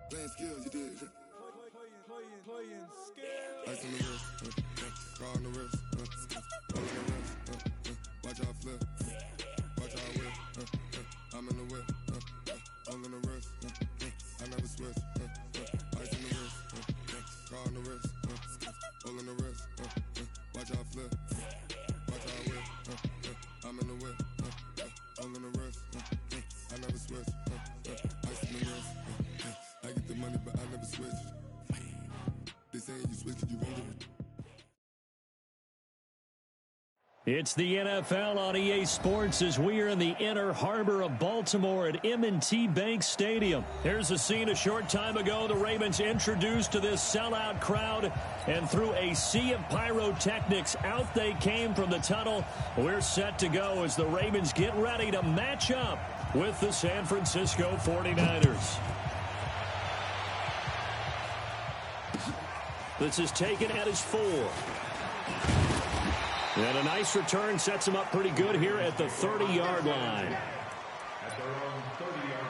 Playing skills, you did. Playing skills. Ice on the wrist, car on the wrist, roll on the wrist, watch how I flip, watch how I whip, I'm in the whip, roll on the wrist, I never switch, ice on the wrist, car on the wrist, roll on the wrist, watch how I flip, watch how I whip, I'm in the whip, roll on the wrist, I never switch, ice on the wrist, I get the money but I never switch. They saying you switch it, you won't do it. It's the NFL on EA Sports as we are in the inner harbor of Baltimore at M&T Bank Stadium. Here's a scene a short time ago. The Ravens introduced to this sellout crowd, and through a sea of pyrotechnics, out they came from the tunnel. We're set to go as the Ravens get ready to match up with the San Francisco 49ers. This is taken at his 4. And a nice return sets him up pretty good here at the 30-yard line. At their own 30-yard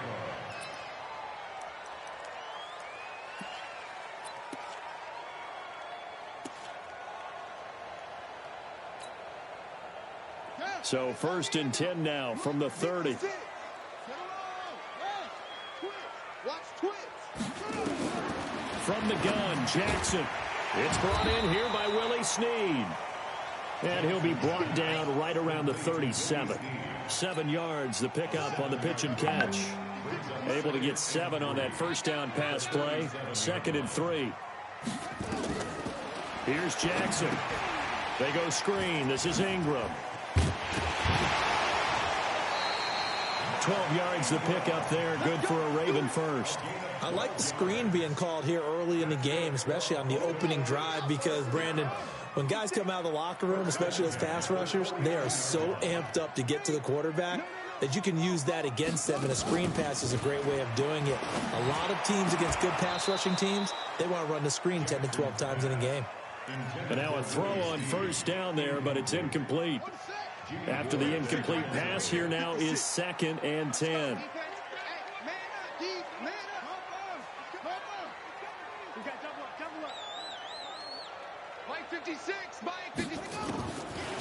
line. So 1st and 10 now from the 30. From the gun, Jackson. It's brought in here by Willie Snead. And he'll be brought down right around the 37. 7 yards, the pickup on the pitch and catch. Able to get 7 on that first down pass play. 2nd and 3. Here's Jackson. They go screen. This is Ingram. 12 yards the pickup there. Good for a Raven first. I like the screen being called here early in the game, especially on the opening drive, because, Brandon, when guys come out of the locker room, especially as pass rushers, they are so amped up to get to the quarterback that you can use that against them, and a screen pass is a great way of doing it. A lot of teams against good pass rushing teams, they want to run the screen 10 to 12 times in a game. And now a throw on first down there, but it's incomplete. After the incomplete pass, here now is 2nd and 10.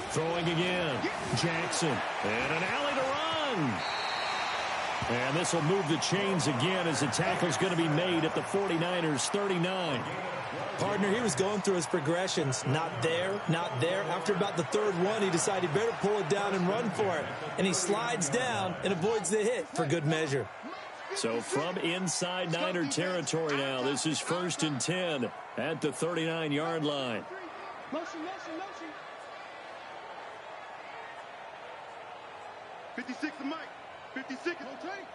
Throwing again, Jackson, and an alley to run. And this will move the chains again as the tackle's going to be made at the 49ers 39. Partner, he was going through his progressions. Not there, not there. After about the 3rd one, he decided he better pull it down and run for it. And he slides down and avoids the hit for good measure. So from inside Niner territory now, this is 1st and 10 at the 39-yard line. Motion. 56 to Mike. 56. Rotate.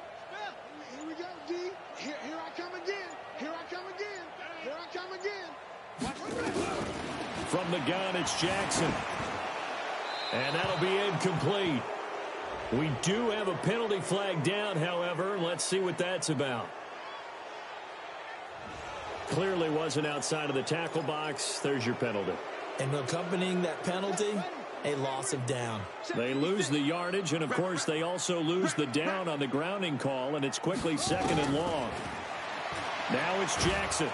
Here we go, D. Here I come again. Here I come again. From the gun, it's Jackson. And that'll be incomplete. We do have a penalty flag down, however. Let's see what that's about. Clearly wasn't outside of the tackle box. There's your penalty. And accompanying that penalty, a loss of down. They lose the yardage, and, of course, they also lose the down on the grounding call, and it's quickly 2nd and long. Now it's Jackson.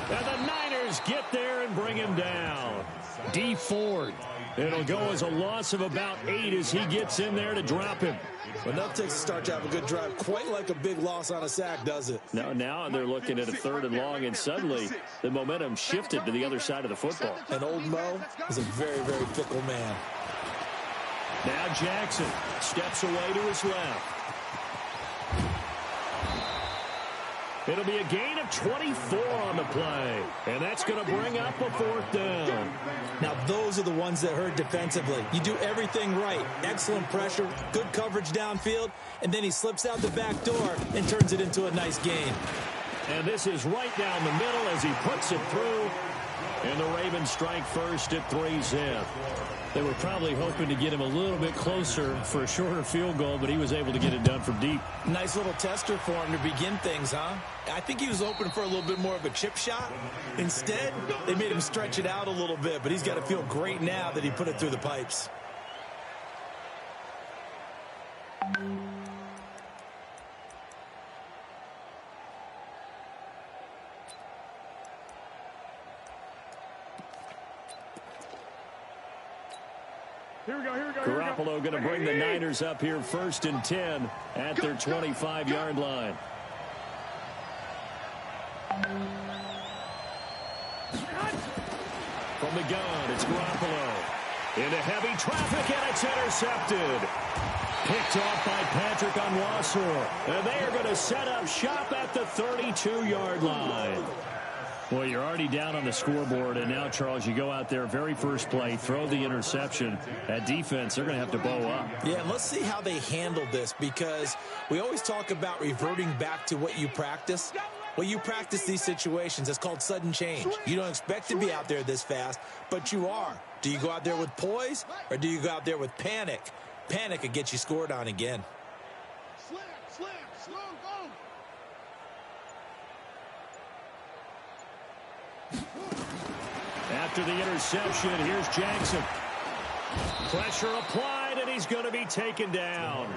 And the Niners get there and bring him down. D. Ford. It'll go as a loss of about 8 as he gets in there to drop him. Enough takes a start to have a good drive. Quite like a big loss on a sack, does it? Now they're looking at a 3rd and long, and suddenly the momentum shifted to the other side of the football. And old Mo is a very, very fickle man. Now Jackson steps away to his left. It'll be a gain of 24 on the play, and that's going to bring up a 4th down. Now, those are the ones that hurt defensively. You do everything right. Excellent pressure, good coverage downfield, and then he slips out the back door and turns it into a nice gain. And this is right down the middle as he puts it through, and the Ravens strike first at 3-zip. They were probably hoping to get him a little bit closer for a shorter field goal, but he was able to get it done from deep. Nice little tester for him to begin things, huh? I think he was hoping for a little bit more of a chip shot. Instead, they made him stretch it out a little bit, but he's got to feel great now that he put it through the pipes. Grup1 going to bring the Niners up here 1st and 10 at their 25-yard line. From the gun, it's Grup1 into heavy traffic, and it's intercepted. Picked off by Patrick Onwuasor. And they are going to set up shop at the 32-yard line. Well, you're already down on the scoreboard, and now, Charles, you go out there, very first play, throw the interception. At defense, they're going to have to bow up. Yeah, and let's see how they handle this, because we always talk about reverting back to what you practice. Well, you practice these situations. It's called sudden change. You don't expect to be out there this fast, but you are. Do you go out there with poise, or do you go out there with panic? Panic could get you scored on again. Slam, slow, go. After the interception, here's Jackson. Pressure applied, and he's going to be taken down.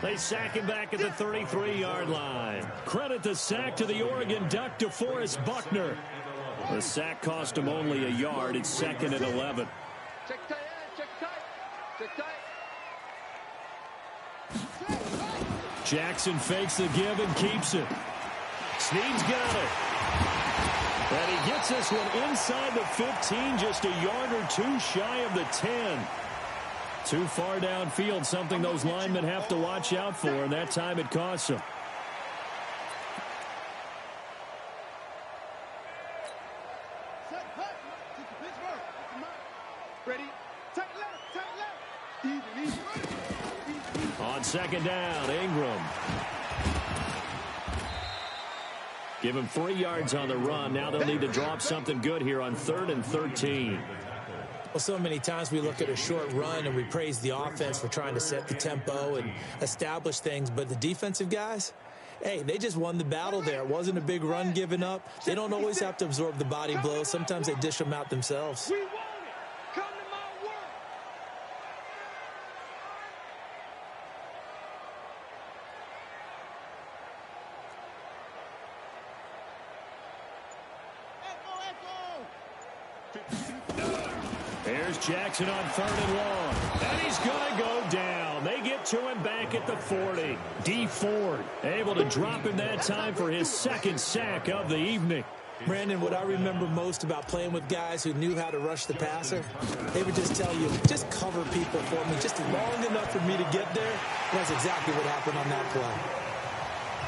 They sack him back at the 33-yard line. Credit the sack to the Oregon Duck, DeForest Buckner. The sack cost him only a yard. It's 2nd and 11. Check tight, check tight. Jackson fakes the give and keeps it. Snead's got it. And he gets this one inside the 15, just a yard or two shy of the 10. Too far downfield, something those linemen have to watch out for, and that time it costs them. Ready? Tight left. Easy. On 2nd down, Ingram. Give him 3 yards on the run. Now they'll need to drop something good here on 3rd and 13. Well, so many times we look at a short run and we praise the offense for trying to set the tempo and establish things, but the defensive guys, hey, they just won the battle there. It wasn't a big run given up. They don't always have to absorb the body blows. Sometimes they dish them out themselves. We want it. Come to my work. Here's Jackson on 3rd and long. And he's going to go down. They get to him back at the 40. D. Ford able to drop him that time for his 2nd sack of the evening. Brandon, what I remember most about playing with guys who knew how to rush the passer, they would just tell you, just cover people for me just long enough for me to get there. That's exactly what happened on that play.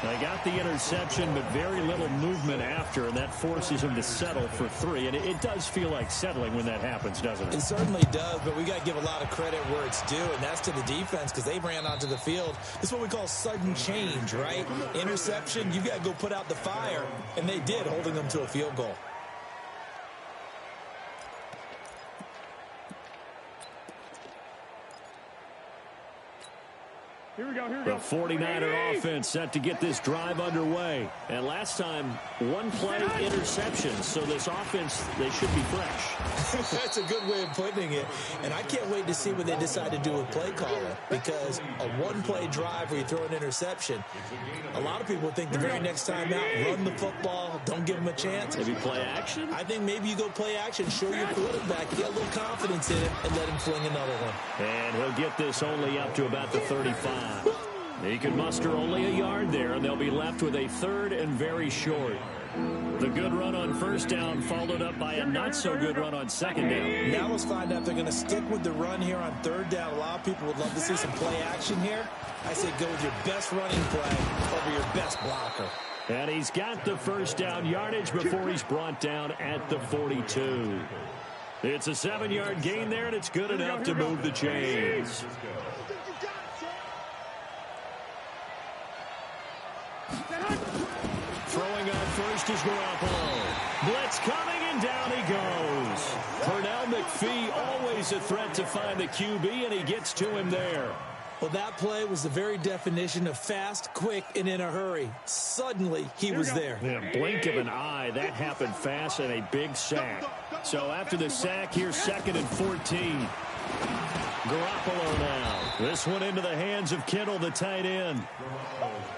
They got the interception, but very little movement after, and that forces him to settle for 3. And it does feel like settling when that happens, doesn't it? It certainly does, but we got to give a lot of credit where it's due, and that's to the defense, because they ran onto the field. This is what we call sudden change, right? Interception, you got to go put out the fire, and they did, holding them to a field goal. The 49er offense set to get this drive underway. And last time, 1 play interception. So this offense, they should be fresh. That's a good way of putting it. And I can't wait to see what they decide to do with play calling. Because a 1-play drive where you throw an interception, a lot of people think the very next time out, run the football, don't give them a chance. Maybe play action? I think maybe you go play action, show your quarterback, get a little confidence in him, and let him fling another one. And he'll get this only up to about the 35. He can muster only a yard there, and they'll be left with a 3rd and very short. The good run on 1st down followed up by a not-so-good run on 2nd down. Now let's find out if they're going to stick with the run here on 3rd down. A lot of people would love to see some play action here. I say go with your best running play over your best blocker. And he's got the 1st down yardage before he's brought down at the 42. It's a 7-yard gain there, and it's good enough to move the chains. Throwing on first is Grup1. Blitz coming, and down he goes. Pernell McPhee, always a threat to find the QB, and he gets to him there. Well, that play was the very definition of fast, quick, and in a hurry. Suddenly, he was there. In a blink of an eye, that happened fast, and a big sack. So after the sack, here's 2nd and 14. Grup1 now. This one into the hands of Kittle, the tight end.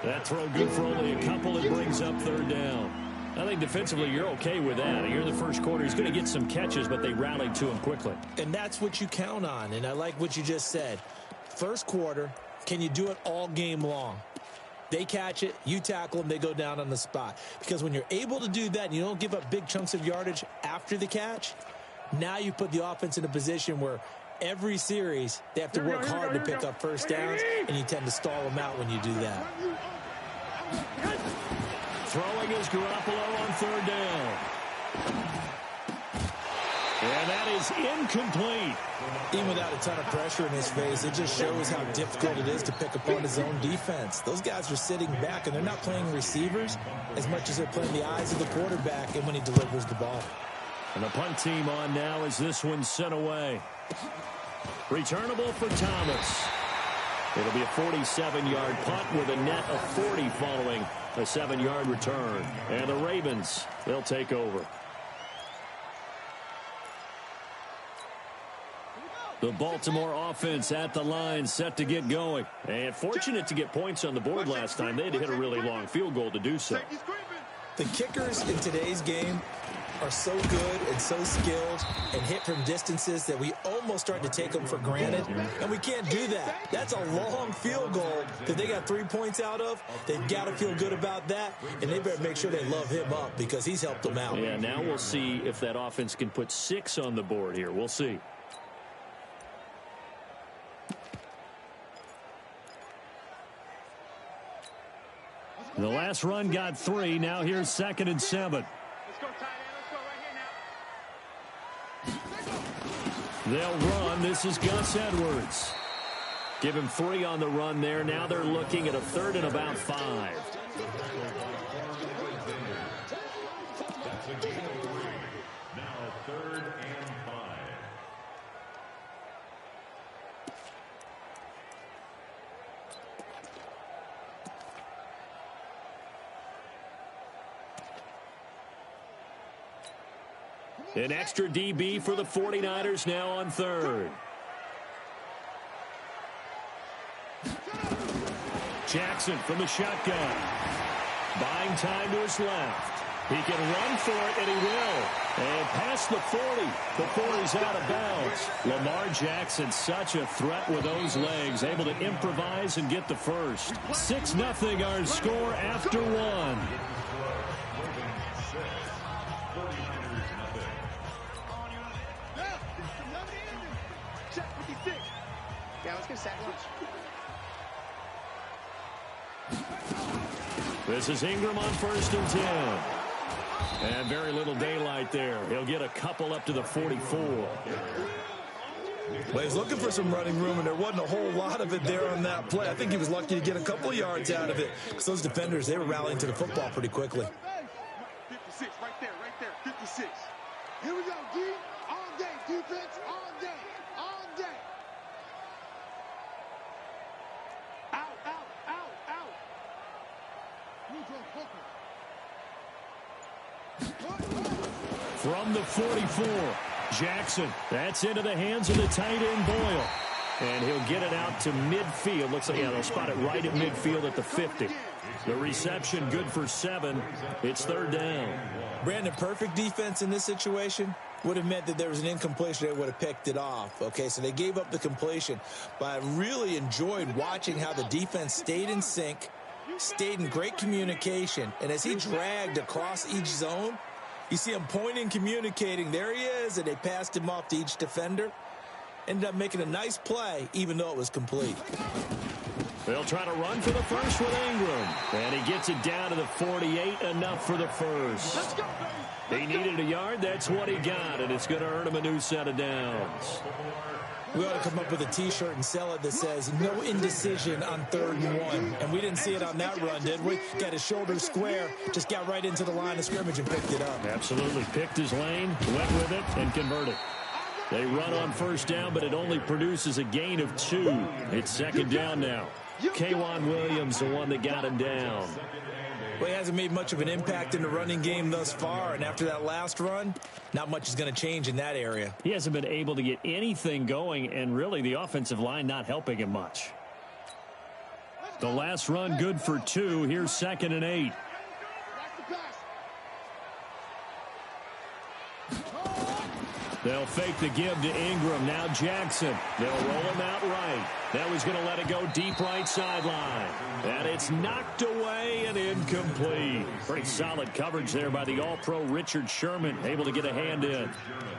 That throw good for only a couple. It brings up 3rd down. I think defensively you're okay with that. Here in the first quarter, he's going to get some catches, but they rallied to him quickly. And that's what you count on, and I like what you just said. First quarter, can you do it all game long? They catch it, you tackle them, they go down on the spot. Because when you're able to do that and you don't give up big chunks of yardage after the catch, now you put the offense in a position where every series they have to work hard to pick up first downs, and you tend to stall them out when you do that. Throwing is Grup1 on third down. And that is incomplete. Even without a ton of pressure in his face, it just shows how difficult it is to pick up on his own defense. Those guys are sitting back, and they're not playing receivers as much as they're playing the eyes of the quarterback and when he delivers the ball. And the punt team on now as this one's sent away. Returnable for Thomas. It'll be a 47-yard punt with a net of 40 following a 7-yard return. And the Ravens, they'll take over. The Baltimore offense at the line, set to get going. And fortunate to get points on the board last time. They had to hit a really long field goal to do so. The kickers in today's game are so good and so skilled and hit from distances that we almost start to take them for granted, and we can't do that. That's a long field goal that they got 3 points out of. They've got to feel good about that, and they better make sure they love him up because he's helped them out. Yeah, now we'll see if that offense can put 6 on the board here. We'll see. The last run got 3. Now here's 2nd and 7. They'll run. This is Gus Edwards. Give him 3 on the run there. Now they're looking at a 3rd and about 5. Now 3rd and 5. An extra DB for the 49ers now on 3rd. Jackson from the shotgun. Buying time to his left. He can run for it, and he will. And past the 40 before he's out of bounds. Lamar Jackson, such a threat with those legs, able to improvise and get the first. 6-0 our score after 1. Yeah, let's get a second. This is Ingram on 1st and 10. And very little daylight there. He'll get a couple up to the 44. Well, he's looking for some running room, and there wasn't a whole lot of it there on that play. I think he was lucky to get a couple of yards out of it because those defenders, they were rallying to the football pretty quickly. 56, right there, 56. Here we go, D. All day, defense, all day, all day. Out. From the 44, Jackson. That's into the hands of the tight end, Boyle. And he'll get it out to midfield. Looks like, yeah, they'll spot it right at midfield at the 50. The reception good for 7. It's 3rd down. Brandon, perfect defense in this situation would have meant that there was an incompletion that would have picked it off. Okay, so they gave up the completion. But I really enjoyed watching how the defense stayed in sync, stayed in great communication. And as he dragged across each zone, you see him pointing, communicating. There he is, and they passed him off to each defender. Ended up making a nice play, even though it was complete. They'll try to run for the first with Ingram. And he gets it down to the 48, enough for the first. He needed a yard. That's what he got, and it's going to earn him a new set of downs. We ought to come up with a T-shirt and sell it that says, no indecision on 3rd and 1. And we didn't see it on that run, did we? Got his shoulders square, just got right into the line of scrimmage and picked it up. Absolutely. Picked his lane, went with it, and converted. They run on 1st down, but it only produces a gain of 2. It's 2nd down now. K'Wan Williams, the one that got him down. Well, he hasn't made much of an impact in the running game thus far, and after that last run, not much is going to change in that area. He hasn't been able to get anything going, and really the offensive line not helping him much. The last run good for 2. Here's 2nd and 8. They'll fake the give to Ingram. Now Jackson. They'll roll him out right. Now he's going to let it go deep right sideline. And it's knocked away and incomplete. Pretty solid coverage there by the All-Pro Richard Sherman. Able to get a hand in.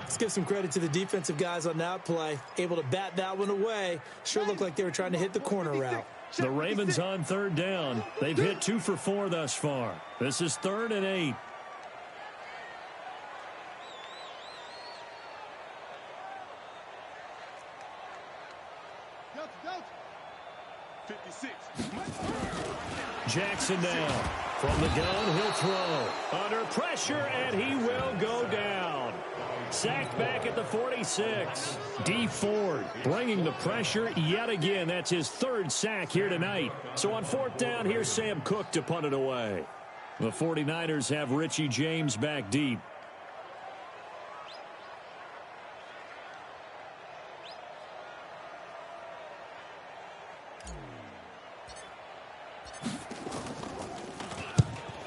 Let's give some credit to the defensive guys on that play. Able to bat that one away. Sure looked like they were trying to hit the corner route. The Ravens on third down. They've hit 2 for 4 thus far. This is 3rd and 8. Jackson now. From the gun, he'll throw. Under pressure, and he will go down. Sacked back at the 46. D. Ford bringing the pressure yet again. That's his 3rd sack here tonight. So on 4th down, here's Sam Cook to punt it away. The 49ers have Richie James back deep.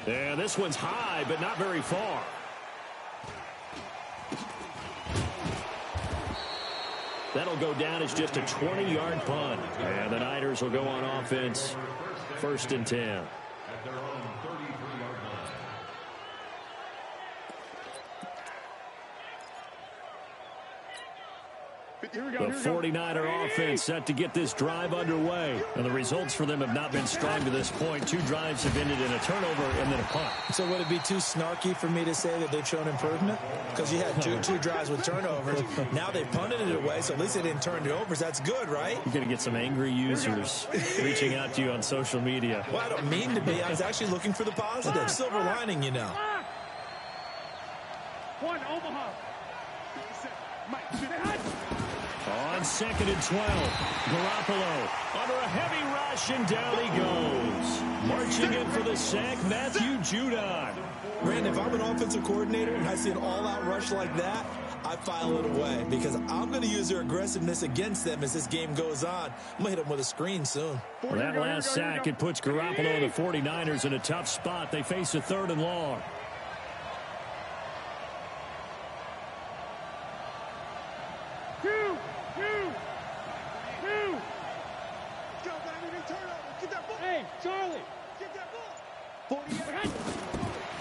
And this one's high, but not very far. That'll go down as just a 20-yard punt. And the Niners will go on offense. 1st and 10. At their own 33-yard line. The 49er offense set to get this drive underway. And the results for them have not been strong to this point. 2 drives have ended in a turnover and then a punt. So would it be too snarky for me to say that they've shown improvement? Because you had two drives with turnovers. Now they punted it away, so at least they didn't turn it over. That's good, right? You're going to get some angry users reaching out to you on social media. Well, I don't mean to be. I was actually looking for the positive. Silver lining, you know. One, Omaha. On 2nd and 12, Garoppolo under a heavy rush, and down he goes. Marching in for the sack, Matthew Judon. Brandon, if I'm an offensive coordinator and I see an all-out rush like that, I file it away because I'm going to use their aggressiveness against them as this game goes on. I'm going to hit them with a screen soon. For that last sack, it puts Garoppolo and the 49ers in a tough spot. They face a 3rd and long.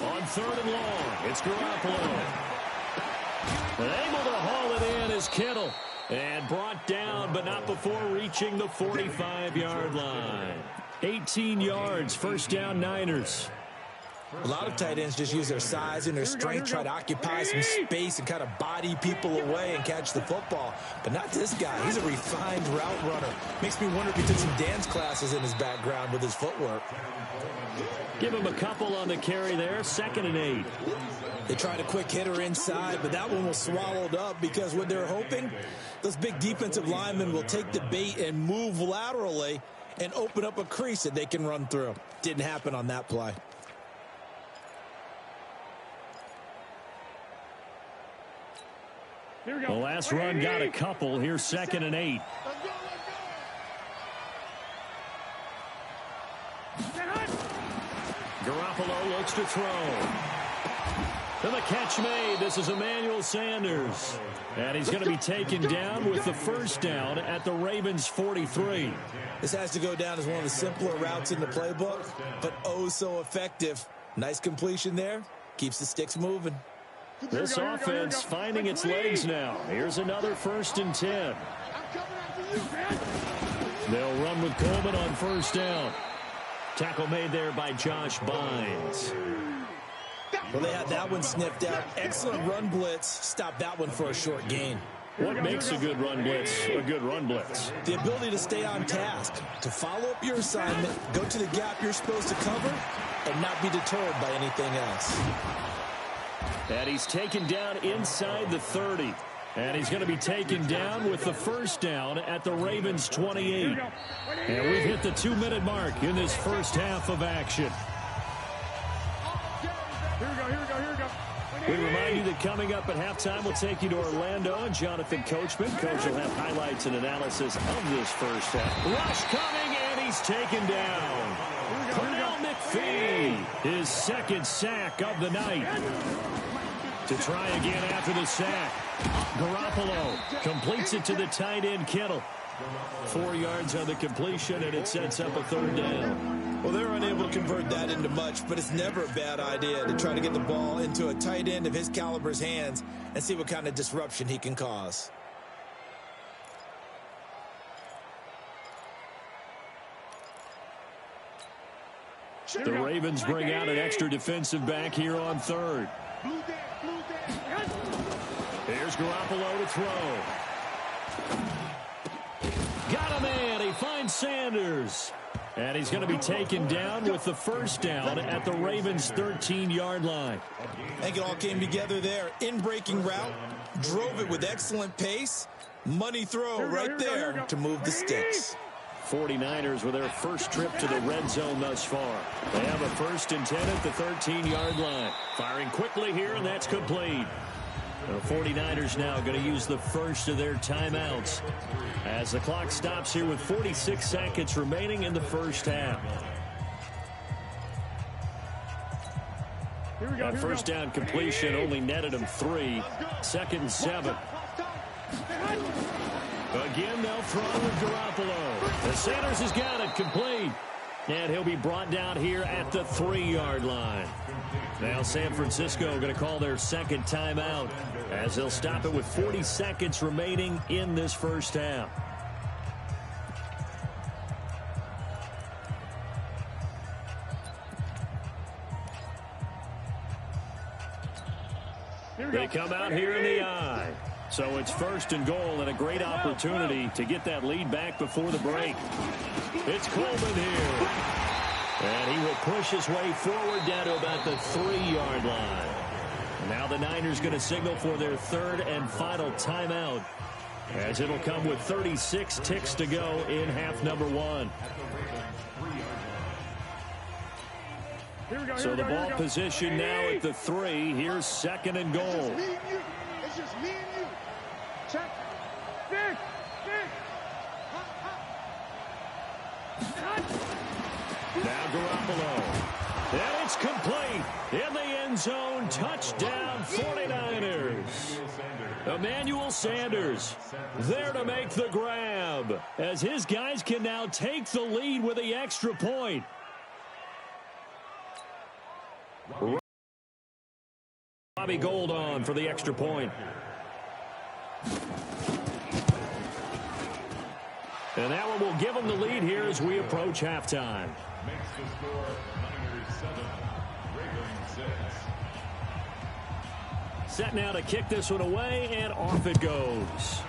On 3rd and long, it's Garoppolo. And able to haul it in is Kittle. And brought down, but not before reaching the 45-yard line. 18 yards, 1st down Niners. A lot of tight ends just use their size and their strength, try to occupy some space and kind of body people away and catch the football. But not this guy. He's a refined route runner. Makes me wonder if he took some dance classes in his background with his footwork. Give him a couple on the carry there. 2nd and 8. They tried a quick hitter inside, but that one was swallowed up because what they're hoping, those big defensive linemen will take the bait and move laterally and open up a crease that they can run through. Didn't happen on that play. The last run got a couple. Here's 2nd and 8. Garoppolo looks to throw. And the catch made. This is Emmanuel Sanders. And he's going to be taken down with the 1st down at the Ravens 43. This has to go down as one of the simpler routes in the playbook, but oh so effective. Nice completion there. Keeps the sticks moving. This offense finding its legs now. Here's another 1st and 10. They'll run with Coleman on 1st down. Tackle made there by Josh Bynes. Well, they had that one sniffed out. Excellent run blitz. Stop that one for a short gain. What makes a good run blitz a good run blitz? The ability to stay on task, to follow up your assignment, go to the gap you're supposed to cover, and not be deterred by anything else. And he's taken down inside the 30. And he's going to be taken down with the 1st down at the Ravens 28. And we've hit the 2-minute mark in this first half of action. We remind you that coming up at halftime, we'll take you to Orlando. Jonathan Coachman. Coach will have highlights and analysis of this first half. Rush coming, and he's taken down. Pernell McPhee, his 2nd sack of the night. To try again after the sack. Garoppolo completes it to the tight end, Kittle. 4 yards on the completion, and it sets up a third down. Well, they're unable to convert that into much, but it's never a bad idea to try to get the ball into a tight end of his caliber's hands and see what kind of disruption he can cause. The Ravens bring out an extra defensive back here on third. Here's Garoppolo to throw. Got a man. He finds Sanders. And he's going to be taken down with the first down at the Ravens' 13-yard line. I think it all came together there. In-breaking route, drove it with excellent pace. Money throw right there to move the sticks. 49ers with their first trip to the red zone thus far. They have a 1st and 10 at the 13-yard line. Firing quickly here, and that's complete. The 49ers now going to use the first of their timeouts as the clock stops here with 46 seconds remaining in the first half. That first down completion only netted him 3. 2nd and 7. Again, they'll throw with Garoppolo. The Sanders has got it complete. And he'll be brought down here at the 3-yard line. Now San Francisco going to call their second timeout as they'll stop it with 40 seconds remaining in this first half. They come out here in the eye. So it's 1st and goal and a great opportunity to get that lead back before the break. It's Coleman here. And he will push his way forward down to about the 3-yard line. Now the Niners going to signal for their 3rd and final timeout, as it'll come with 36 ticks to go in half number 1. So the ball position now at the 3. Here's 2nd and goal. It's just me and you. Check. Dick. Now Garoppolo. And it's complete. In the end zone. Touchdown 49ers. Emmanuel Sanders there to make the grab, as his guys can now take the lead with the extra point. Bobby Gold on for the extra point. And that one will give them the lead here as we approach halftime. Makes the score Niners 7, Ravens 6. Set now to kick this one away, and off it goes.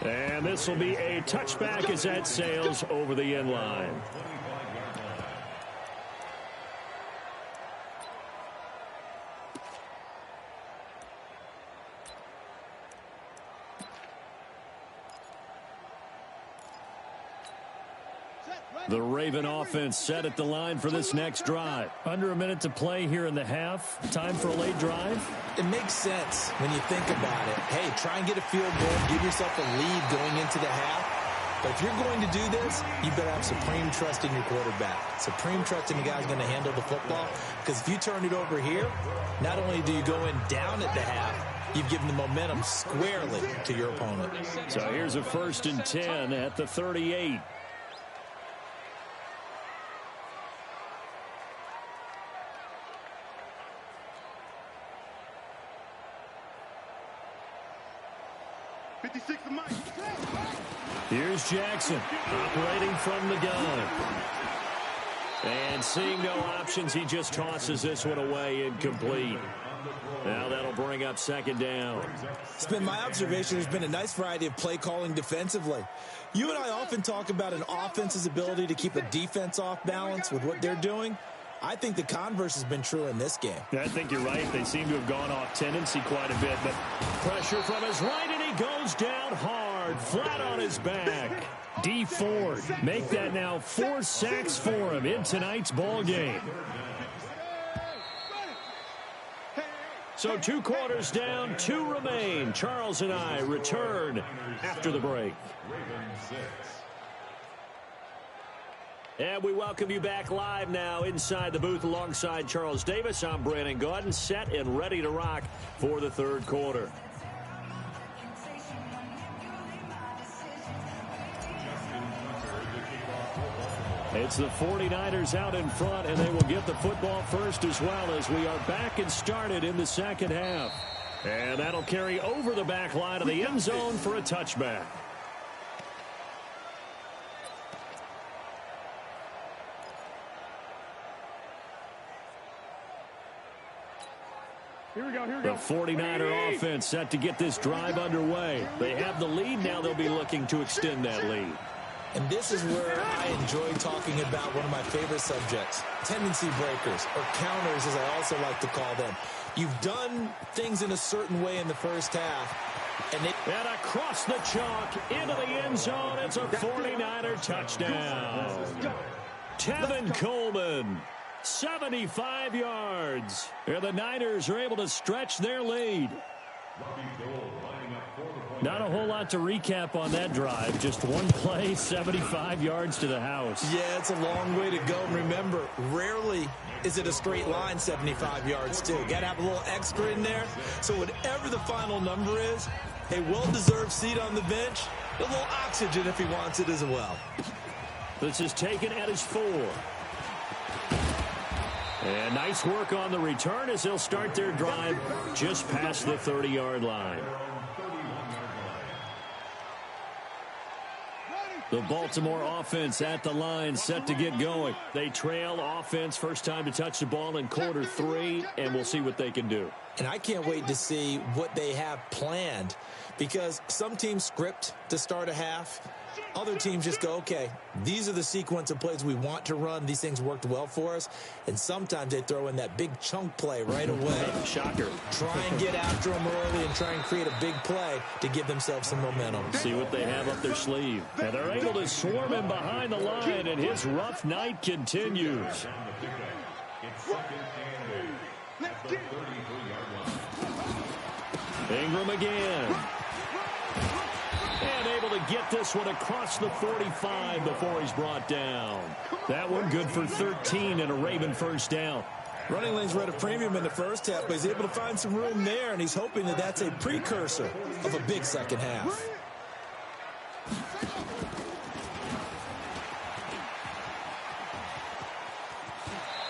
And this will be a touchback as that sails over the end line. The Raven offense set at the line for this next drive. Under a minute to play here in the half. Time for a late drive. It makes sense when you think about it. Hey, try and get a field goal, give yourself a lead going into the half. But if you're going to do this, you better have supreme trust in your quarterback. Supreme trust in the guy's going to handle the football. Because if you turn it over here, not only do you go in down at the half, you've given the momentum squarely to your opponent. So here's a 1st and 10 at the 38. Here's Jackson operating from the gun. And seeing no options, he just tosses this one away incomplete. Now that'll bring up 2nd down. It's been my observation there's been a nice variety of play calling defensively. You and I often talk about an offense's ability to keep a defense off balance with what they're doing. I think the converse has been true in this game. I think you're right. They seem to have gone off tendency quite a bit, but pressure from his right, and he goes down hard, flat on his back. D. Ford make that now 4 sacks for him in tonight's ball game. So 2 quarters down, 2 remain. Charles and I return after the break. And we welcome you back live now inside the booth alongside Charles Davis. I'm Brandon Gaudin, set and ready to rock for the third quarter. It's the 49ers out in front, and they will get the football first as well as we are back and started in the second half. And that'll carry over the back line of the end zone for a touchback. Here we go. The 49er offense set to get this drive underway. They have the lead. Now they'll be looking to extend that lead. And this is where I enjoy talking about one of my favorite subjects, tendency breakers, or counters as I also like to call them. You've done things in a certain way in the first half. And across the chalk into the end zone, it's a 49er touchdown. Tevin Coleman, 75 yards. And the Niners are able to stretch their lead. Not a whole lot to recap on that drive. Just one play, 75 yards to the house. Yeah, it's a long way to go. And remember, rarely is it a straight line 75 yards, too. Got to have a little extra in there. So whatever the final number is, a well-deserved seat on the bench, a little oxygen if he wants it as well. This is taken at his 4. And nice work on the return as they'll start their drive just past the 30-yard line. The Baltimore offense at the line, set to get going. They trail offense, first time to touch the ball in quarter 3, and we'll see what they can do. And I can't wait to see what they have planned, because some teams script to start a half. Other teams just go, okay, these are the sequence of plays we want to run. These things worked well for us. And sometimes they throw in that big chunk play right away. Shocker. Try and get after them early and try and create a big play to give themselves some momentum. See what they have up their sleeve. And they're able to swarm him behind the line, and his rough night continues. Ingram again. And able to get this one across the 45 before he's brought down. That one good for 13 and a Raven first down. Running lanes were at a premium in the first half, but he's able to find some room there, and he's hoping that that's a precursor of a big second half.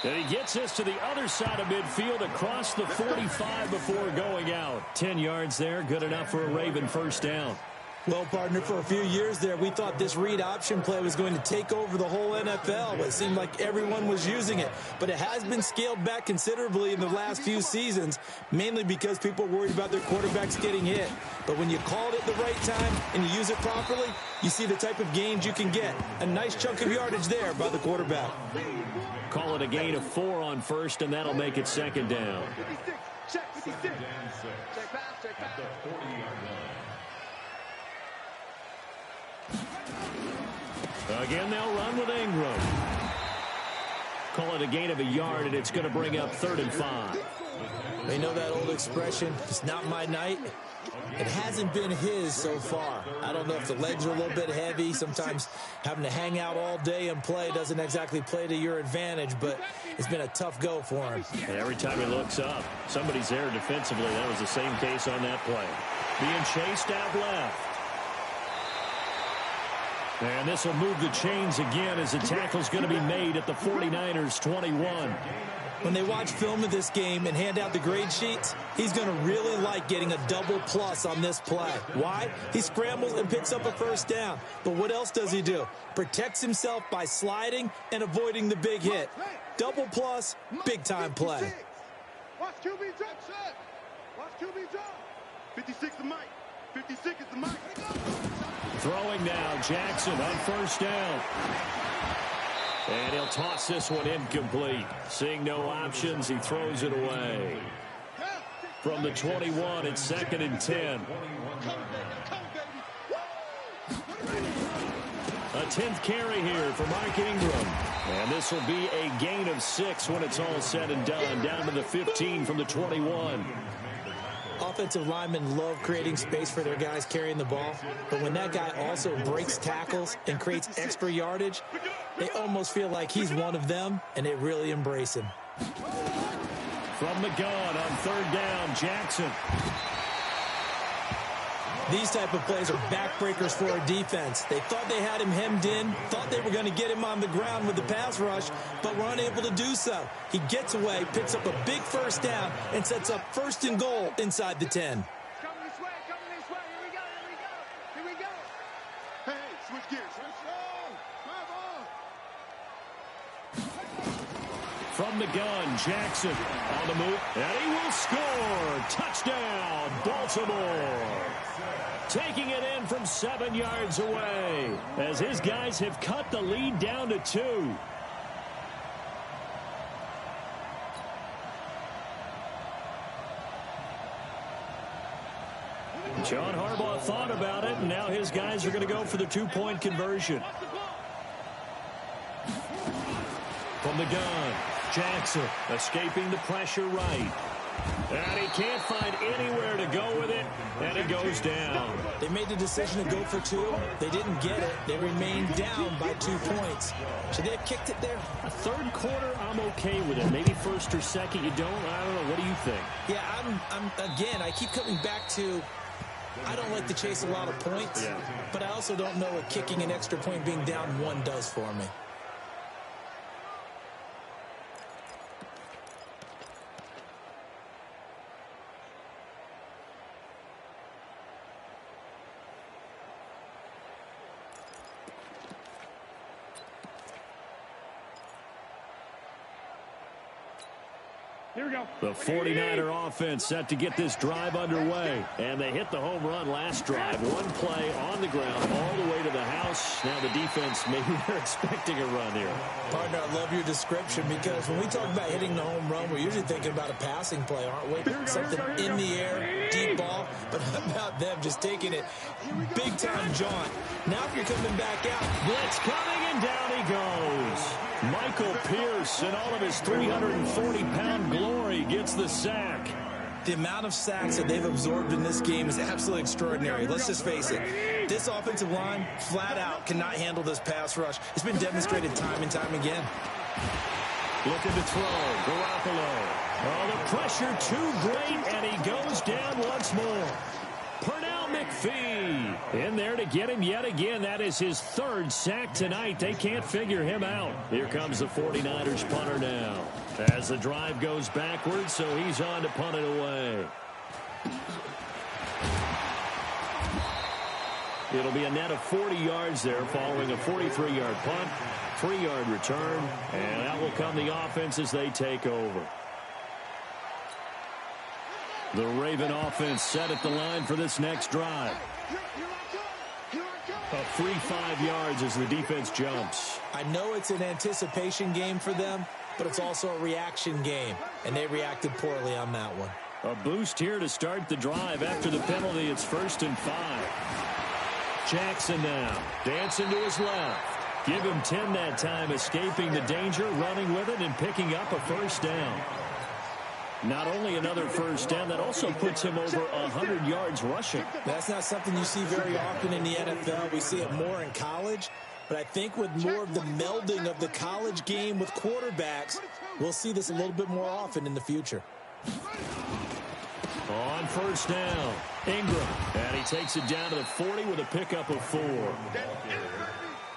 And he gets this to the other side of midfield across the 45 before going out. 10 yards there, good enough for a Raven first down. Well, partner, for a few years there, we thought this read option play was going to take over the whole NFL. It seemed like everyone was using it, but it has been scaled back considerably in the last few seasons, mainly because people are worried about their quarterbacks getting hit. But when you call it at the right time and you use it properly, you see the type of gains you can get. A nice chunk of yardage there by the quarterback. Call it a gain of 4 on first, and that'll make it second down. Again, they'll run with Ingram. Call it a gain of a yard, and it's going to bring up 3rd and 5. They know that old expression, it's not my night. It hasn't been his so far. I don't know if the legs are a little bit heavy. Sometimes having to hang out all day and play doesn't exactly play to your advantage, but it's been a tough go for him. And every time he looks up, somebody's there defensively. That was the same case on that play. Being chased out left. And this will move the chains again as the tackle's going to be made at the 49ers 21. When they watch film of this game and hand out the grade sheets, he's going to really like getting a double plus on this play. Why? He scrambles and picks up a first down. But what else does he do? Protects himself by sliding and avoiding the big hit. Double plus, big time play. Watch QB drop shot. Watch QB drop. 56 is Mike. 56 is the Mike. Throwing now, Jackson on first down. And he'll toss this one incomplete. Seeing no options, he throws it away. From the 21, it's 2nd and 10. A 10th carry here for Mark Ingram. And this will be a gain of 6 when it's all said and done. Down to the 15 from the 21. Offensive linemen love creating space for their guys carrying the ball, but when that guy also breaks tackles and creates extra yardage, they almost feel like he's one of them, and they really embrace him. From the gun on third down, Jackson. These type of plays are backbreakers for our defense. They thought they had him hemmed in, thought they were going to get him on the ground with the pass rush, but were unable to do so. He gets away, picks up a big first down, and sets up 1st and goal inside the 10. Coming this way, here we go. Hey, switch gears. From the gun, Jackson on the move, and he will score. Touchdown, Baltimore. Taking it in from 7 yards away as his guys have cut the lead down to 2. John Harbaugh thought about it, and now his guys are going to go for the 2-point conversion. From the gun, Jackson escaping the pressure right. And he can't find anywhere to go with it, and he goes down. They made the decision to go for 2. They didn't get it. They remained down by 2 points. Should they have kicked it there? A third quarter, I'm okay with it. Maybe first or second, you don't. I don't know. What do you think? Yeah, again, I keep coming back to, I don't like to chase a lot of points, but I also don't know what kicking an extra point being down 1 does for me. Here we go. The 49er offense set to get this drive underway. And they hit the home run last drive. 1 play on the ground all the way to the house. Now the defense, maybe they're expecting a run here. Partner, I love your description because when we talk about hitting the home run, we're usually thinking about a passing play, aren't we? Something in the air, deep ball. But how about them just taking it big-time jaunt? Now if you're coming back out. Blitz coming, and down he goes. Michael Pierce, in all of his 340-pound glory, gets the sack. The amount of sacks that they've absorbed in this game is absolutely extraordinary. Let's just face it. This offensive line, flat out, cannot handle this pass rush. It's been demonstrated time and time again. Looking to throw. Garoppolo. Oh, the pressure too great, and he goes down once more. Pernell McPhee in there to get him yet again. That is his 3rd sack tonight. They can't figure him out. Here comes the 49ers punter now. As the drive goes backwards, so he's on to punt it away. It'll be a net of 40 yards there following a 43-yard punt, 3-yard return, and that will come the offense as they take over. The Raven offense set at the line for this next drive. A free 5 yards as the defense jumps. I know it's an anticipation game for them, but it's also a reaction game, and they reacted poorly on that one. A boost here to start the drive. After the penalty, it's 1st and 5. Jackson now, dancing to his left. Give him 10 that time, escaping the danger, running with it, and picking up a 1st down. Not only another 1st down, that also puts him over 100 yards rushing. That's not something you see very often in the NFL. We see it more in college. But I think with more of the melding of the college game with quarterbacks, we'll see this a little bit more often in the future. On 1st down, Ingram. And he takes it down to the 40 with a pickup of 4.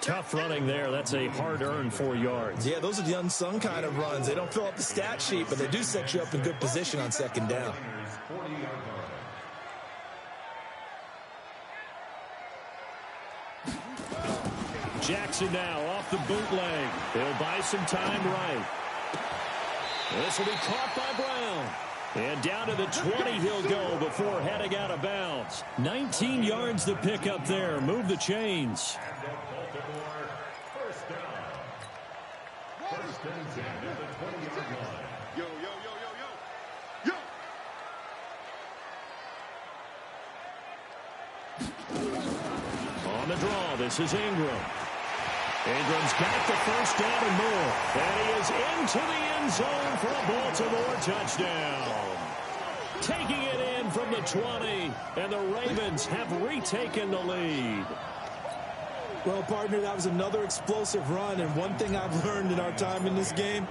Tough running there. That's a hard-earned 4 yards. Yeah, those are the unsung kind of runs. They don't fill up the stat sheet, but they do set you up in good position on 2nd down. Jackson now off the bootleg. He'll buy some time right. This will be caught by Brown. And down to the 20 he'll go before heading out of bounds. 19 yards to pick up there. Move the chains. On the draw, this is Ingram. Ingram's got the 1st down and more. And he is into the end zone for a Baltimore touchdown. Taking it in from the 20, and the Ravens have retaken the lead. Well, partner, that was another explosive run, and one thing I've learned in our time in this game,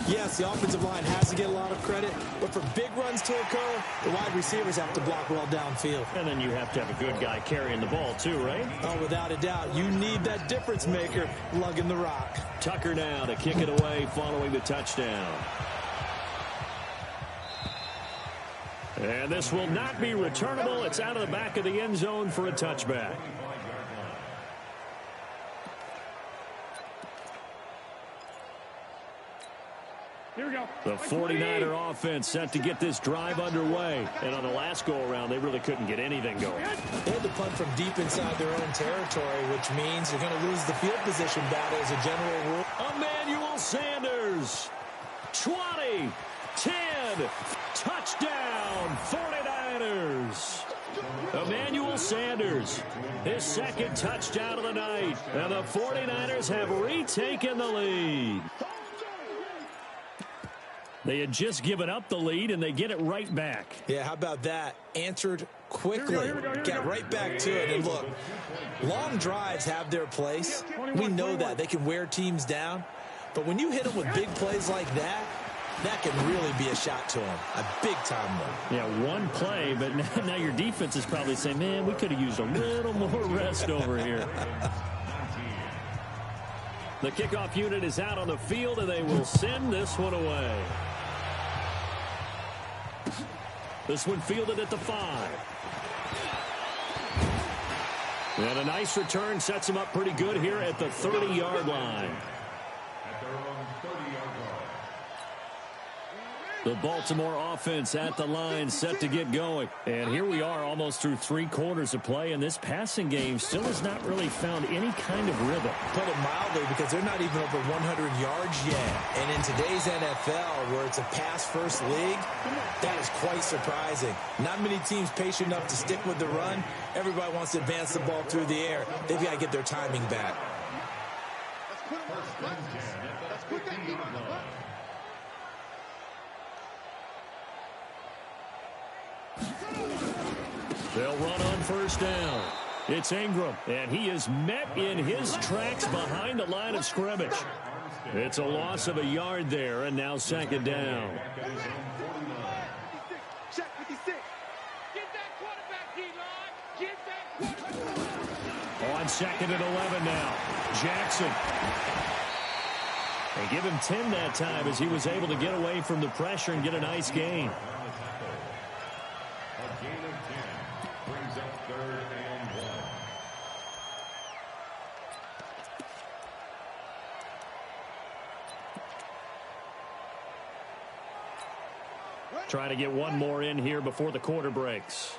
yes, the offensive line has to get a lot of credit, but for big runs to occur, the wide receivers have to block well downfield. And then you have to have a good guy carrying the ball too, right? Oh, without a doubt. You need that difference maker lugging the rock. Tucker now to kick it away following the touchdown. And this will not be returnable. It's out of the back of the end zone for a touchback. Here we go. The 49er offense set to get this drive underway. And on the last go-around, they really couldn't get anything going. They had to punt from deep inside their own territory, which means you're going to lose the field position battle as a general rule. Emmanuel Sanders, 20, 10, touchdown, 49ers. Emmanuel Sanders, his second touchdown of the night. And the 49ers have retaken the lead. They had just given up the lead, and they get it right back. Yeah, how about that? Answered quickly. Got right back to it. And look, long drives have their place. We know that. They can wear teams down. But when you hit them with big plays like that, that can really be a shot to them. A big-time one. Yeah, one play, but now your defense is probably saying, man, we could have used a little more rest over here. The kickoff unit is out on the field, and they will send this one away. This one fielded at the 5. And a nice return sets him up pretty good here at the 30-yard line. The Baltimore offense at the line set to get going. And here we are almost through 3 quarters of play, and this passing game still has not really found any kind of rhythm. Put it mildly, because they're not even over 100 yards yet. And in today's NFL, where it's a pass-first league, that is quite surprising. Not many teams patient enough to stick with the run. Everybody wants to advance the ball through the air. They've got to get their timing back. Let's put that heat on the button. They'll run on first down. It's Ingram, and he is met in his tracks behind the line of scrimmage. It's a loss of a yard there, and now second down. Check 56. Get that quarterback, D-line. Get that quarterback. On second and 11 now. Jackson. They give him 10 that time as he was able to get away from the pressure and get a nice gain. A gain of 10 brings up 3rd and 1. Trying to get one more in here before the quarter breaks.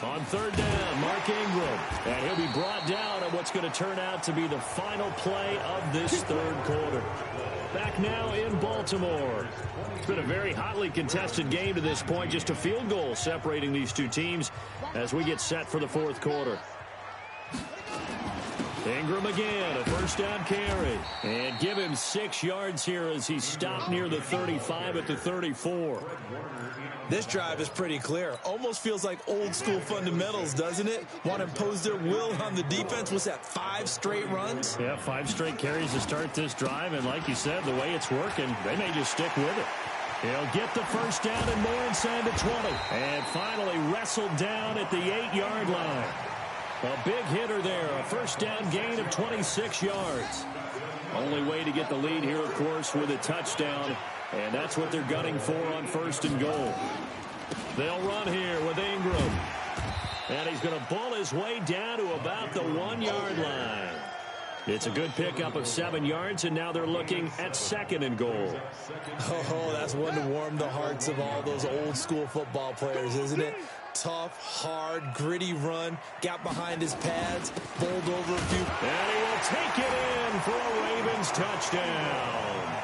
On third down, Mark Ingram. And he'll be brought down on what's going to turn out to be the final play of this third quarter. Back now in Baltimore. It's been a very hotly contested game to this point. Just a field goal separating these two teams as we get set for the fourth quarter. Ingram again, a first down carry. And give him 6 yards here as he stopped near the 35 at the 34. This drive is pretty clear. Almost feels like old school fundamentals, doesn't it? Want to impose their will on the defense. Was that 5 straight runs? Yeah, 5 straight carries to start this drive. And like you said, the way it's working, they may just stick with it. He'll get the first down and more inside the 20. And finally wrestled down at the 8-yard line. A big hitter there, a first down gain of 26 yards. Only way to get the lead here, of course, with a touchdown. And that's what they're gunning for on first and goal. They'll run here with Ingram. And he's going to bull his way down to about the 1-yard line. It's a good pickup of 7 yards, and now they're looking at 2nd and goal. Oh, that's one to warm the hearts of all those old school football players, isn't it? Tough, hard, gritty run, got behind his pads, bowled over a few. And he will take it in for a Ravens touchdown.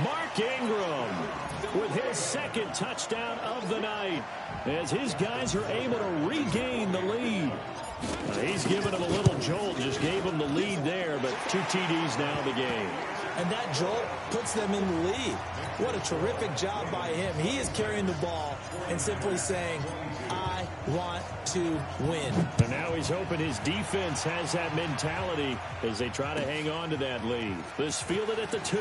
Mark Ingram with his 2nd touchdown of the night as his guys are able to regain the lead. He's given him a little jolt, just gave him the lead there, but 2 TDs now in the game. and that jolt puts them in the lead. What a terrific job by him. He is carrying the ball and simply saying, I want to win. And now he's hoping his defense has that mentality as they try to hang on to that lead. This fielded at the 2.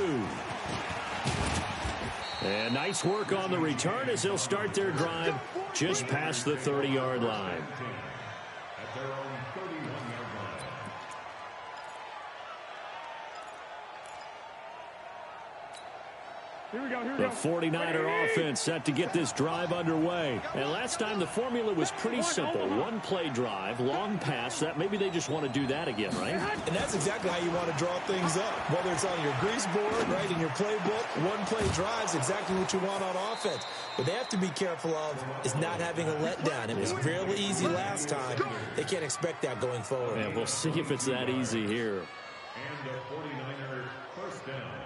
And nice work on the return as they'll start their drive just past the 30-yard line. Here we go, The 49er offense set to get this drive underway. And last time the formula was pretty simple. One play drive, long pass. That maybe they just want to do that again, right? And that's exactly how you want to draw things up. Whether it's on your grease board, right, in your playbook, one play drive's exactly what you want on offense. What they have to be careful of is not having a letdown. It was fairly easy last time. They can't expect that going forward. And we'll see if it's that easy here. And the 49ers first down.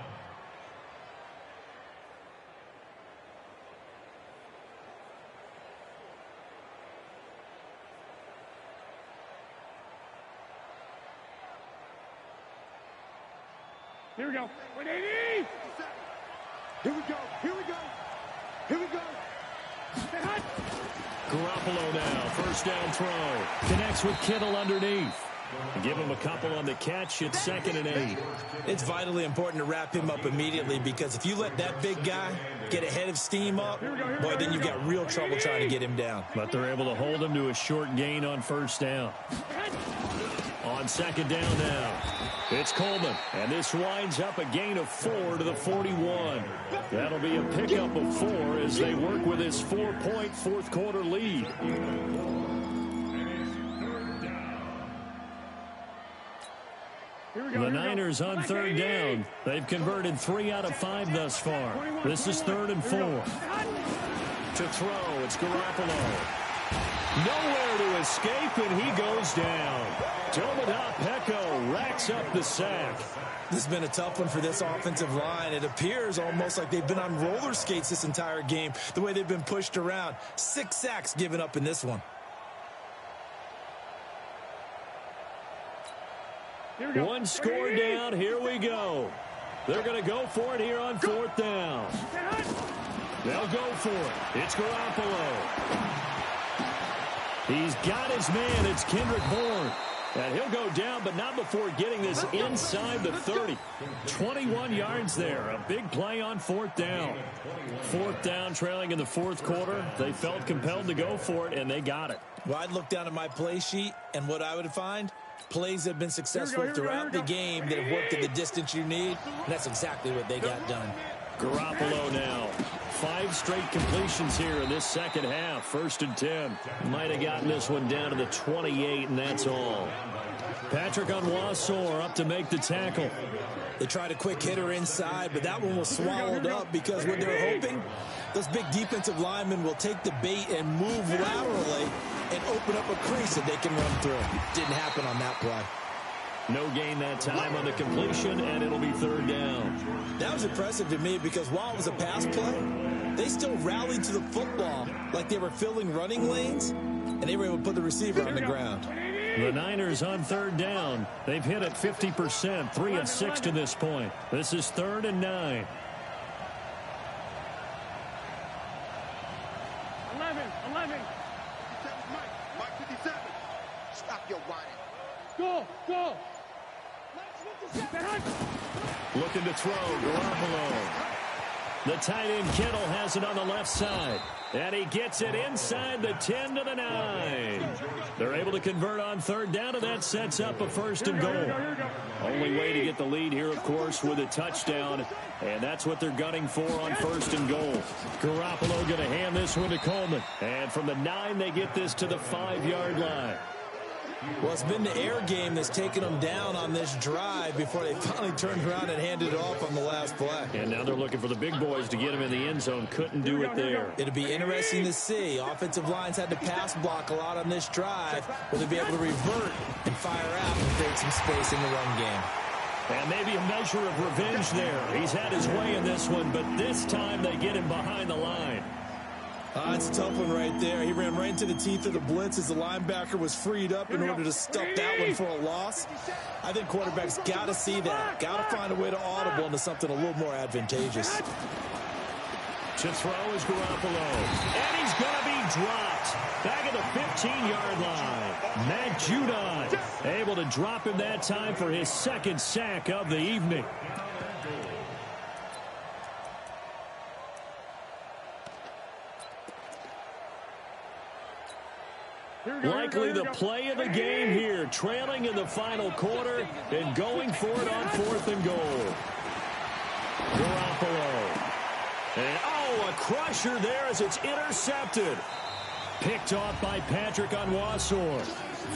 Here we go. 180. Here we go. Here we go. Here we go. Garoppolo now, first down throw. Connects with Kittle underneath. Give him a couple on the catch. It's 2nd and 8. It's vitally important to wrap him up immediately, because if you let that big guy get ahead of steam up, boy, then you've got real trouble trying to get him down. But they're able to hold him to a short gain on first down. On 2nd down now, it's Coleman, and this winds up a gain of 4 to the 41. That'll be a pickup of 4 as they work with his 4-point fourth-quarter lead. The Niners on 3rd down. They've converted 3 out of 5 thus far. This is 3rd and 4. To throw, it's Garoppolo. Nowhere to escape, and he goes down. Peko racks up the sack. This has been a tough one for this offensive line. It appears almost like they've been on roller skates this entire game, the way they've been pushed around. 6 sacks given up in this one. One score down. Here we go. They're going to go for it here on 4th down. They'll go for it. It's Garoppolo. He's got his man. It's Kendrick Bourne. And he'll go down, but not before getting this inside the 30. 21 yards there. A big play on 4th down. 4th down, trailing in the 4th quarter. They felt compelled to go for it, and they got it. Well, I'd look down at my play sheet, and what I would find, plays have been successful throughout the game that have worked at the distance you need, and that's exactly what they got done. Garoppolo now. 5 straight completions here in this second half. 1st and 10. Might have gotten this one down to the 28, and that's all. Patrick Onwuasor up to make the tackle. They tried a quick hitter inside, but that one was swallowed up because what they're hoping, those big defensive linemen will take the bait and move laterally and open up a crease that they can run through. Didn't happen on that play. No gain that time on the completion, and it'll be 3rd down. That was impressive to me because while it was a pass play, they still rallied to the football like they were filling running lanes, and they were able to put the receiver on the ground. The Niners on 3rd down. They've hit it 50%, 3 of 6 to this point. This is 3rd and 9. 11. Mike 57. Stop your whining. Go. Looking to throw, Garoppolo. The tight end Kittle has it on the left side. And he gets it inside the 10 to the 9. They're able to convert on 3rd down, and that sets up a 1st and goal. Only way to get the lead here, of course, with a touchdown. And that's what they're gunning for on 1st and goal. Garoppolo going to hand this one to Coleman. And from the 9, they get this to the 5-yard line. Well, it's been the air game that's taken them down on this drive before they finally turned around and handed it off on the last play. And now they're looking for the big boys to get him in the end zone. Couldn't do it there. It'll be interesting to see. Offensive lines had to pass block a lot on this drive. Will they be able to revert and fire out and create some space in the run game? And maybe a measure of revenge there. He's had his way in this one, but this time they get him behind the line. It's a tough one right there. He ran right into the teeth of the blitz as the linebacker was freed up in order to stuff that one for a loss. I think quarterbacks got to see that. Got to find a way to audible into something a little more advantageous. To throw is Grup1, and he's going to be dropped back at the 15-yard line. Matt Judon able to drop him that time for his second sack of the evening. Likely the play of the game here, trailing in the final quarter and going for it on 4th and goal. Grup1. And, a crusher there as it's intercepted. Picked off by Patrick Onwuasor.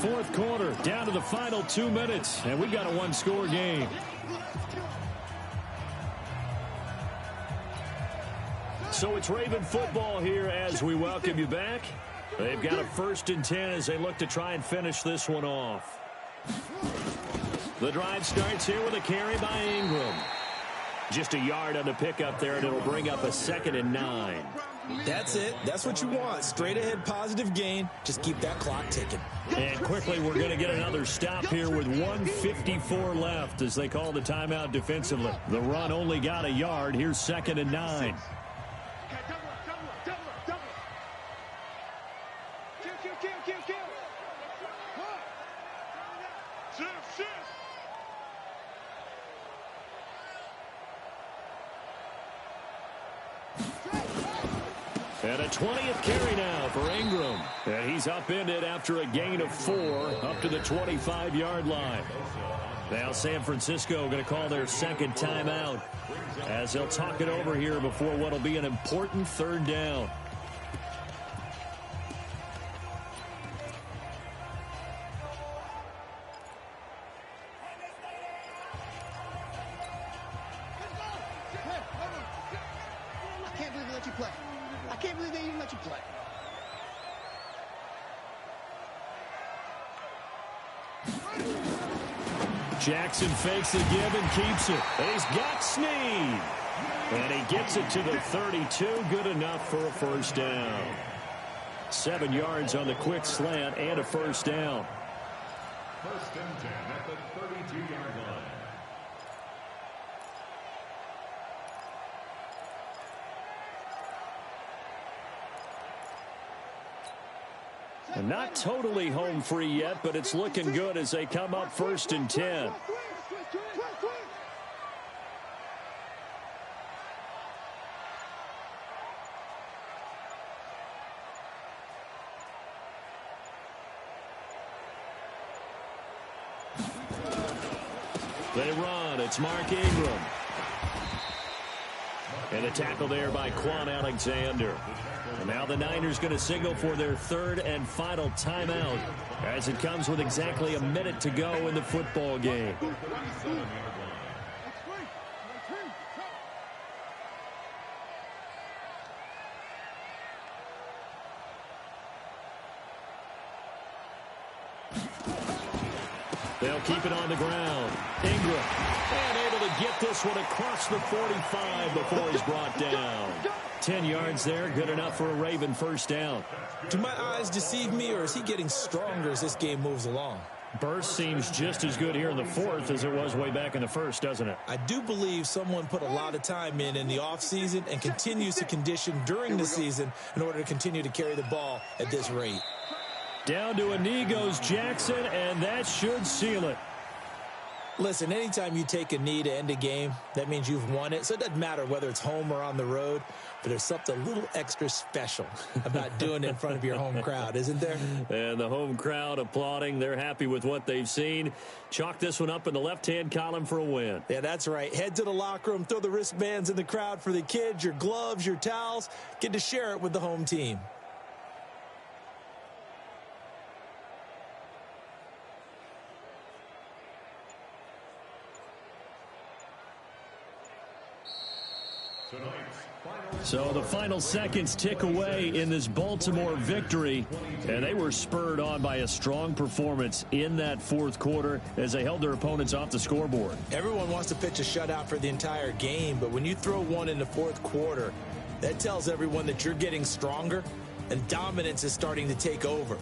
4th quarter, down to the final 2 minutes, and we've got a one-score game. So it's Raven football here as we welcome you back. They've got a 1st and 10 as they look to try and finish this one off. The drive starts here with a carry by Ingram. Just a yard on the pickup there, and it'll bring up a 2nd and 9. That's it. That's what you want. Straight ahead, positive gain. Just keep that clock ticking. And quickly, we're going to get another stop here with 1:54 left as they call the timeout defensively. The run only got a yard. Here's 2nd and 9. And a 20th carry now for Ingram. And he's upended after a gain of 4 up to the 25-yard line. Now San Francisco going to call their second timeout as they'll talk it over here before what will be an important 3rd down. Jackson fakes the give and keeps it. He's got Snead. And he gets it to the 32. Good enough for a 1st down. 7 yards on the quick slant and a 1st down. 1st and 10 at the 32-yard line. And not totally home free yet, but it's looking good as they come up 1st and 10. They run. It's Mark Ingram. And a tackle there by Quan Alexander. And now the Niners going to signal for their 3rd and final timeout as it comes with exactly a minute to go in the football game. They'll keep it on the ground. Ingram. And able to get this one across the 45 before he's brought down. 10 yards there. Good enough for a Raven 1st down. Do my eyes deceive me, or is he getting stronger as this game moves along? Burst seems just as good here in the 4th as it was way back in the 1st, doesn't it? I do believe someone put a lot of time in the offseason and continues to condition during the season in order to continue to carry the ball at this rate. Down to a knee goes Jackson, and that should seal it. Listen, anytime you take a knee to end a game, that means you've won it. So it doesn't matter whether it's home or on the road, but there's something a little extra special about doing it in front of your home crowd, isn't there? And the home crowd applauding. They're happy with what they've seen. Chalk this one up in the left-hand column for a win. Yeah, that's right. Head to the locker room, throw the wristbands in the crowd for the kids, your gloves, your towels. Get to share it with the home team. So the final seconds tick away in this Baltimore victory, and they were spurred on by a strong performance in that 4th quarter as they held their opponents off the scoreboard. Everyone wants to pitch a shutout for the entire game, but when you throw one in the 4th quarter, That tells everyone that you're getting stronger and dominance is starting to take over.